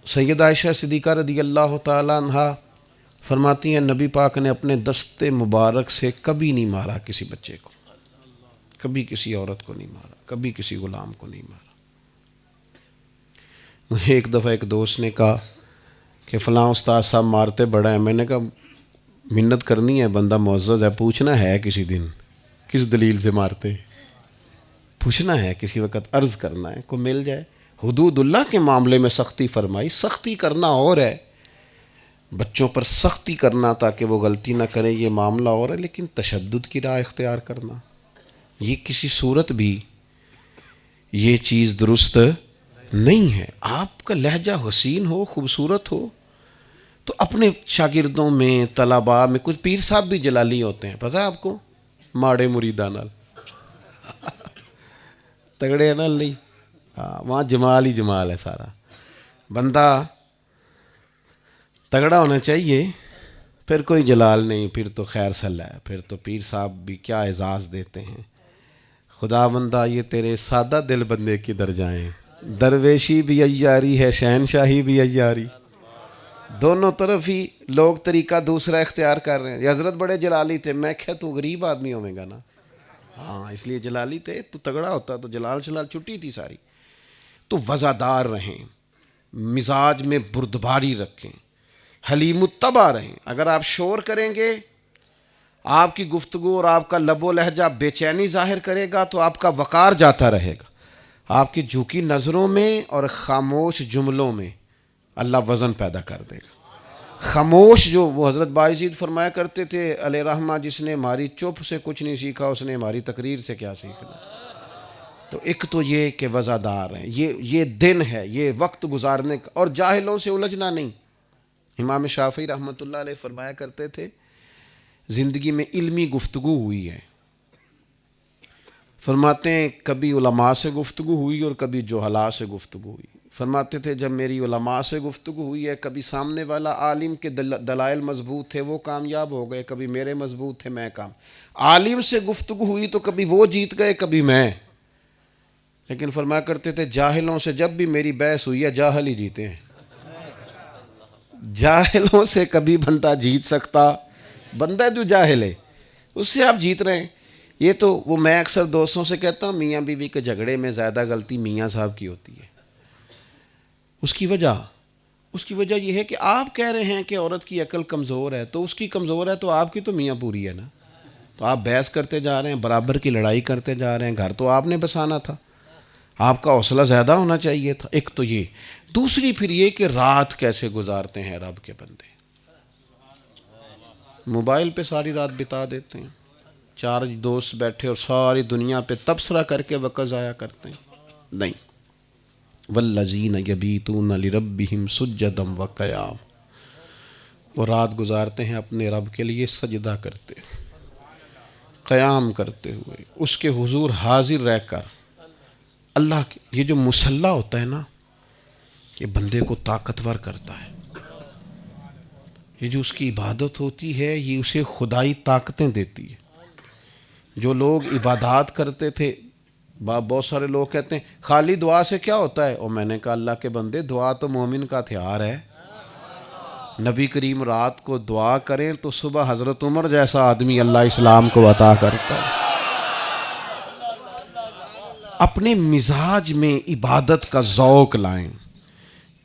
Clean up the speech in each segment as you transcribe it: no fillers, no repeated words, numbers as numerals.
سیدہ عائشہ صدیقہ رضی اللہ تعالیٰ عنہا فرماتی ہیں نبی پاک نے اپنے دست مبارک سے کبھی نہیں مارا کسی بچے کو، کبھی کسی عورت کو نہیں مارا، کبھی کسی غلام کو نہیں مارا۔ مجھے ایک دفعہ ایک دوست نے کہا کہ فلاں استاد صاحب مارتے بڑا ہے، میں نے کہا منت کرنی ہے، بندہ معزز ہے، پوچھنا ہے کسی دن کس دلیل سے مارتے، پوچھنا ہے کسی وقت، عرض کرنا ہے، کو مل جائے۔ حدود اللہ کے معاملے میں سختی فرمائی، سختی کرنا اور ہے، بچوں پر سختی کرنا تاکہ وہ غلطی نہ کریں یہ معاملہ اور ہے، لیکن تشدد کی راہ اختیار کرنا یہ کسی صورت بھی یہ چیز درست نہیں ہے۔ آپ کا لہجہ حسین ہو، خوبصورت ہو، تو اپنے شاگردوں میں، طلباء میں، کچھ پیر صاحب بھی جلالی ہوتے ہیں، پتہ ہے آپ کو، ماڑے مریداں نال تگڑے نال نہیں، ہاں وہاں جمال ہی جمال ہے، سارا بندہ تگڑا ہونا چاہیے، پھر کوئی جلال نہیں، پھر تو خیر صلاح ہے، پھر تو پیر صاحب بھی کیا اعزاز دیتے ہیں۔ خدا بندہ یہ تیرے سادہ دل بندے کدھر جائیں، درویشی بھی عیاری ہے، شہنشاہی بھی عیاری، دونوں طرف ہی لوگ طریقہ دوسرا اختیار کر رہے ہیں۔ یہ حضرت بڑے جلالی تھے، میں کہا تو غریب آدمی ہوئے گا نا، ہاں اس لیے جلالی تھے، تو تگڑا ہوتا تو جلال شلال چھٹی تھی ساری۔ تو وزادار رہیں، مزاج میں بردباری رکھیں، حلیم الطبع رہیں۔ اگر آپ شور کریں گے، آپ کی گفتگو اور آپ کا لب و لہجہ بے چینی ظاہر کرے گا تو آپ کا وقار جاتا رہے گا، آپ کی جھکی نظروں میں اور خاموش جملوں میں اللہ وزن پیدا کر دے گا۔ خاموش جو وہ حضرت باعزید فرمایا کرتے تھے علیہ رحمہ، جس نے ہماری چپ سے کچھ نہیں سیکھا اس نے ہماری تقریر سے کیا سیکھنا۔ تو ایک تو یہ کہ وزادار ہیں، یہ دن ہے، یہ وقت گزارنے کا، اور جاہلوں سے الجھنا نہیں۔ امام شافعی رحمۃ اللہ علیہ فرمایا کرتے تھے زندگی میں علمی گفتگو ہوئی ہے، فرماتے ہیں کبھی علماء سے گفتگو ہوئی اور کبھی جہلاء سے گفتگو ہوئی۔ فرماتے تھے جب میری علماء سے گفتگو ہوئی ہے، کبھی سامنے والا عالم کے دلائل مضبوط تھے وہ کامیاب ہو گئے، کبھی میرے مضبوط تھے میں عالم سے گفتگو ہوئی تو کبھی وہ جیت گئے کبھی میں۔ لیکن فرمایا کرتے تھے جاہلوں سے جب بھی میری بحث ہوئی ہے جاہل ہی جیتے ہیں۔ جاہلوں سے کبھی بندہ جیت سکتا، بندہ جو جاہل ہے اس سے آپ جیت رہے ہیں۔ یہ تو وہ میں اکثر دوستوں سے کہتا ہوں میاں بیوی کے جھگڑے میں زیادہ غلطی میاں صاحب کی ہوتی ہے۔ اس کی وجہ یہ ہے کہ آپ کہہ رہے ہیں کہ عورت کی عقل کمزور ہے، تو اس کی کمزور ہے تو آپ کی تو میاں پوری ہے نا، تو آپ بحث کرتے جا رہے ہیں، برابر کی لڑائی کرتے جا رہے ہیں، گھر تو آپ نے بسانا تھا، آپ کا حوصلہ زیادہ ہونا چاہیے تھا۔ ایک تو یہ، دوسری پھر یہ کہ رات کیسے گزارتے ہیں رب کے بندے، موبائل پہ ساری رات بتا دیتے ہیں، چار دوست بیٹھے اور ساری دنیا پہ تبصرہ کر کے وقت ضائع کرتے ہیں، نہیں۔ والذین یبیتون لربہم سجدا وقیام، وہ رات گزارتے ہیں اپنے رب کے لیے سجدہ کرتے، قیام کرتے ہوئے، اس کے حضور حاضر رہ کر۔ اللہ کے یہ جو مصلی ہوتا ہے نا، یہ بندے کو طاقتور کرتا ہے، یہ جو اس کی عبادت ہوتی ہے یہ اسے خدائی طاقتیں دیتی ہے۔ جو لوگ عبادات کرتے تھے، بہت سارے لوگ کہتے ہیں خالی دعا سے کیا ہوتا ہے، اور میں نے کہا اللہ کے بندے دعا تو مومن کا ہتھیار ہے۔ نبی کریم رات کو دعا کریں تو صبح حضرت عمر جیسا آدمی اللہ اسلام کو عطا کرتا ہے۔ اپنے مزاج میں عبادت کا ذوق لائیں۔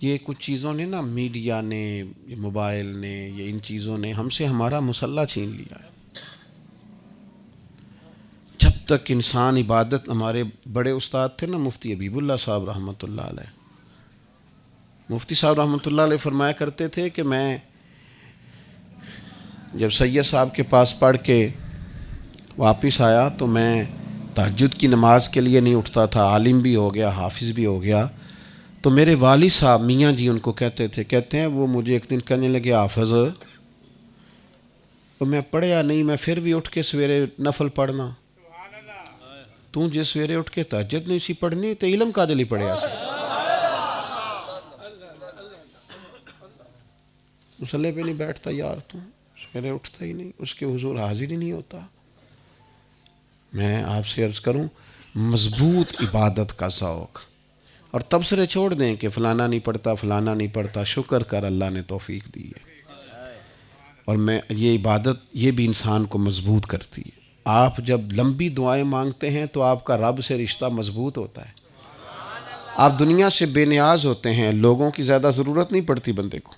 یہ کچھ چیزوں نے نا، میڈیا نے، موبائل نے، یہ ان چیزوں نے ہم سے ہمارا مسلح چھین لیا ہے۔ جب تک انسان عبادت، ہمارے بڑے استاد تھے نا مفتی حبیب اللہ صاحب رحمۃ اللہ علیہ، مفتی صاحب رحمۃ اللہ علیہ فرمایا کرتے تھے کہ میں جب سید صاحب کے پاس پڑھ کے واپس آیا تو میں تہجد کی نماز کے لیے نہیں اٹھتا تھا، عالم بھی ہو گیا، حافظ بھی ہو گیا، تو میرے والد صاحب میاں جی ان کو کہتے ہیں وہ مجھے ایک دن کہنے لگے حافظ، تو میں پڑھیا نہیں، میں پھر بھی اٹھ کے سویرے نفل پڑھنا، تو جس سویرے اٹھ کے تہجد نہیں سی پڑھنی تو علم کا دلی پڑھیا سی، مصلی پہ نہیں بیٹھتا یار، تو سویرے اٹھتا ہی نہیں، اس کے حضور حاضر ہی نہیں ہوتا۔ میں آپ سے عرض کروں، مضبوط عبادت کا ذوق، اور تبصرے چھوڑ دیں کہ فلانا نہیں پڑھتا فلانا نہیں پڑھتا، شکر کر اللہ نے توفیق دی ہے۔ اور میں یہ عبادت یہ بھی انسان کو مضبوط کرتی ہے۔ آپ جب لمبی دعائیں مانگتے ہیں تو آپ کا رب سے رشتہ مضبوط ہوتا ہے، آپ دنیا سے بے نیاز ہوتے ہیں، لوگوں کی زیادہ ضرورت نہیں پڑتی بندے کو۔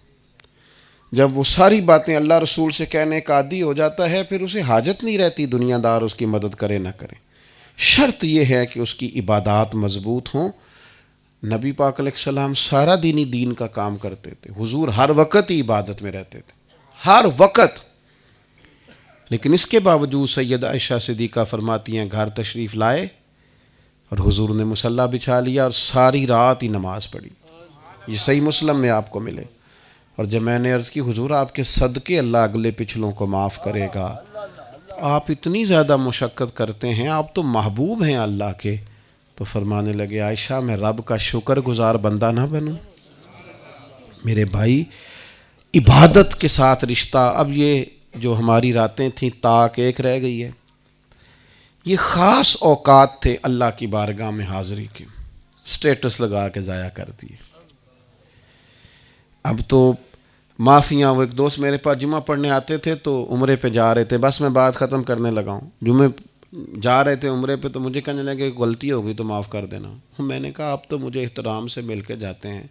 جب وہ ساری باتیں اللہ رسول سے کہنے کا عادی ہو جاتا ہے پھر اسے حاجت نہیں رہتی دنیا دار اس کی مدد کرے نہ کرے۔ شرط یہ ہے کہ اس کی عبادات مضبوط ہوں۔ نبی پاک علیہ السلام سارا دینی دین کا کام کرتے تھے، حضور ہر وقت ہی عبادت میں رہتے تھے، ہر وقت۔ لیکن اس کے باوجود سیدہ عائشہ صدیقہ فرماتی ہیں گھر تشریف لائے اور حضور نے مصلی بچھا لیا اور ساری رات ہی نماز پڑھی۔ یہ صحیح مسلم میں آپ کو ملے۔ اور جب میں نے عرض کی حضور آپ کے صدقے اللہ اگلے پچھلوں کو معاف کرے گا، آپ اتنی زیادہ مشقت کرتے ہیں، آپ تو محبوب ہیں اللہ کے، تو فرمانے لگے عائشہ میں رب کا شکر گزار بندہ نہ بنوں؟ میرے بھائی عبادت کے ساتھ رشتہ، اب یہ جو ہماری راتیں تھیں تاک ایک رہ گئی ہے، یہ خاص اوقات تھے اللہ کی بارگاہ میں حاضری کے، سٹیٹس لگا کے ضائع کر دیے۔ اب تو معافیاں، وہ ایک دوست میرے پاس جمعہ پڑھنے آتے تھے تو عمرے پہ جا رہے تھے، بس میں بات ختم کرنے لگا ہوں، جمعے جا رہے تھے عمرے پہ تو مجھے کہنے لگے غلطی ہو گئی تو معاف کر دینا۔ میں نے کہا آپ تو مجھے احترام سے مل کے جاتے ہیں،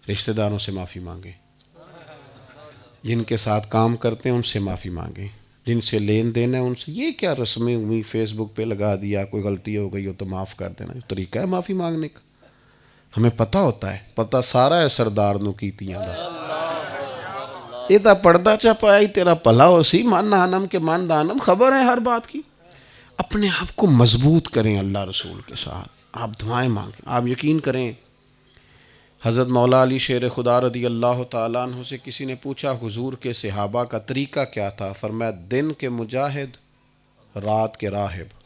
رشتہ داروں سے معافی مانگیں، جن کے ساتھ کام کرتے ہیں ان سے معافی مانگیں، جن سے لین دین ہے ان سے۔ یہ کیا رسمیں ہوئی فیس بک پہ لگا دیا کوئی غلطی ہو گئی ہو تو معاف کر دینا، یہ طریقہ ہے معافی مانگنے کا؟ ہمیں پتہ ہوتا ہے، پتہ سارا ہے سردار نو کیتیاں دا یہ تا پردہ چا پایا تیرا پلا ہو سی، من آنم کے من دانم، خبر ہے ہر بات کی۔ اپنے آپ کو مضبوط کریں اللہ رسول کے ساتھ، آپ دعائیں مانگیں۔ آپ یقین کریں حضرت مولا علی شیر خدا رضی اللہ تعالیٰ عنہ سے کسی نے پوچھا حضور کے صحابہ کا طریقہ کیا تھا؟ فرمایا دن کے مجاہد رات کے راہب۔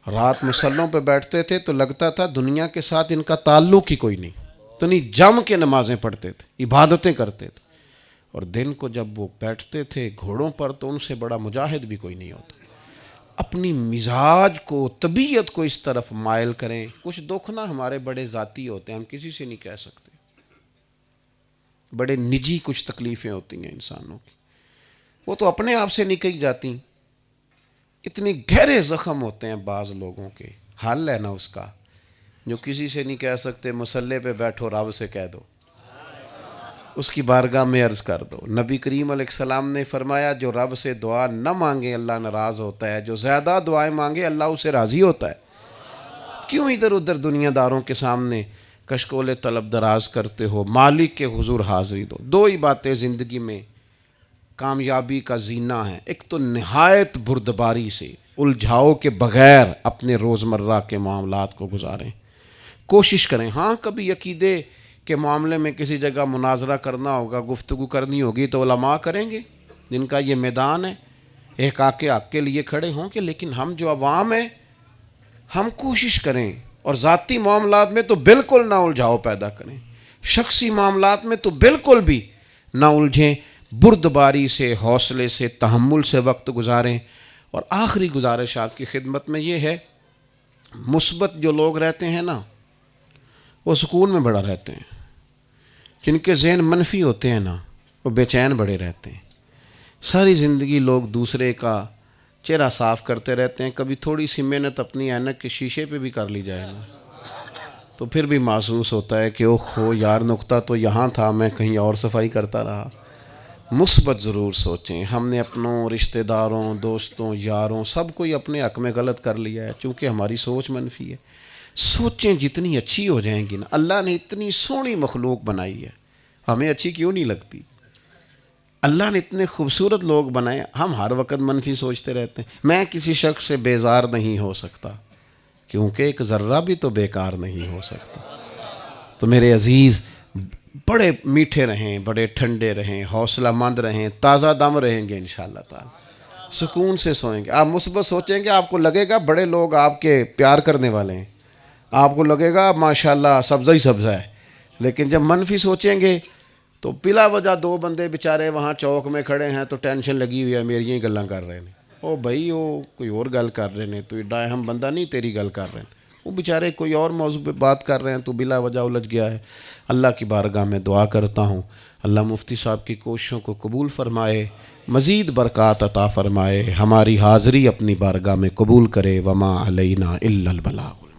رات مصلوں پہ بیٹھتے تھے تو لگتا تھا دنیا کے ساتھ ان کا تعلق ہی کوئی نہیں، تو نہیں جم کے نمازیں پڑھتے تھے، عبادتیں کرتے تھے، اور دن کو جب وہ بیٹھتے تھے گھوڑوں پر تو ان سے بڑا مجاہد بھی کوئی نہیں ہوتا۔ اپنی مزاج کو، طبیعت کو اس طرف مائل کریں۔ کچھ دکھ نا ہمارے بڑے ذاتی ہوتے ہیں، ہم کسی سے نہیں کہہ سکتے، بڑے نجی کچھ تکلیفیں ہوتی ہیں انسانوں کی، وہ تو اپنے آپ سے نکل جاتی۔ اتنے گہرے زخم ہوتے ہیں بعض لوگوں کے، حل ہے نا اس کا، جو کسی سے نہیں کہہ سکتے مصلے پہ بیٹھو رب سے کہہ دو، اس کی بارگاہ میں عرض کر دو۔ نبی کریم علیہ السلام نے فرمایا جو رب سے دعا نہ مانگے اللہ ناراض ہوتا ہے، جو زیادہ دعائیں مانگے اللہ اسے راضی ہوتا ہے۔ کیوں ادھر ادھر دنیا داروں کے سامنے کشکول طلب دراز کرتے ہو؟ مالک کے حضور حاضری دو۔ دو ہی باتیں زندگی میں کامیابی کا زینہ ہے، ایک تو نہایت بردباری سے الجھاؤ کے بغیر اپنے روزمرہ کے معاملات کو گزاریں، کوشش کریں۔ ہاں کبھی عقیدے کے معاملے میں کسی جگہ مناظرہ کرنا ہوگا، گفتگو کرنی ہوگی تو علماء کریں گے جن کا یہ میدان ہے، ایک آکے حق کے لیے کھڑے ہوں گے، لیکن ہم جو عوام ہیں ہم کوشش کریں، اور ذاتی معاملات میں تو بالکل نہ الجھاؤ پیدا کریں، شخصی معاملات میں تو بالکل بھی نہ الجھیں، بردباری سے، حوصلے سے، تحمل سے وقت گزاریں۔ اور آخری گزارش آپ کی خدمت میں یہ ہے، مثبت جو لوگ رہتے ہیں نا وہ سکون میں بڑا رہتے ہیں، جن کے ذہن منفی ہوتے ہیں نا وہ بے چین بڑے رہتے ہیں۔ ساری زندگی لوگ دوسرے کا چہرہ صاف کرتے رہتے ہیں، کبھی تھوڑی سی محنت اپنی اینک کے شیشے پہ بھی کر لی جائے نا تو پھر بھی محسوس ہوتا ہے کہ اوہ ہو یار نقطہ تو یہاں تھا، میں کہیں اور صفائی کرتا رہا۔ مثبت ضرور سوچیں۔ ہم نے اپنوں، رشتہ داروں، دوستوں، یاروں سب کو ہی اپنے حق میں غلط کر لیا ہے چونکہ ہماری سوچ منفی ہے۔ سوچیں جتنی اچھی ہو جائیں گی نا، اللہ نے اتنی سونی مخلوق بنائی ہے، ہمیں اچھی کیوں نہیں لگتی؟ اللہ نے اتنے خوبصورت لوگ بنائے، ہم ہر وقت منفی سوچتے رہتے ہیں۔ میں کسی شخص سے بیزار نہیں ہو سکتا کیونکہ ایک ذرہ بھی تو بیکار نہیں ہو سکتا۔ تو میرے عزیز بڑے میٹھے رہیں، بڑے ٹھنڈے رہیں، حوصلہ مند رہیں، تازہ دم رہیں گے انشاءاللہ تعالی، سکون سے سوئیں گے۔ آپ مثبت سوچیں گے، آپ کو لگے گا بڑے لوگ آپ کے پیار کرنے والے ہیں، آپ کو لگے گا ماشاءاللہ سبزہ ہی سبزہ ہے، لیکن جب منفی سوچیں گے تو بلا وجہ دو بندے بیچارے وہاں چوک میں کھڑے ہیں تو ٹینشن لگی ہوئی ہے، میری ہی گلاں کر رہے ہیں، او بھائی وہ کوئی اور گل کر رہے ہیں، تو ایڈا اہم بندہ نہیں تیری گل کر رہے ہیں، وہ بیچارے کوئی اور موضوع پہ بات کر رہے ہیں تو بلا وجہ الجھ گیا ہے۔ اللہ کی بارگاہ میں دعا کرتا ہوں اللہ مفتی صاحب کی کوششوں کو قبول فرمائے، مزید برکات عطا فرمائے، ہماری حاضری اپنی بارگاہ میں قبول کرے۔ وما علینا الا البلاغ۔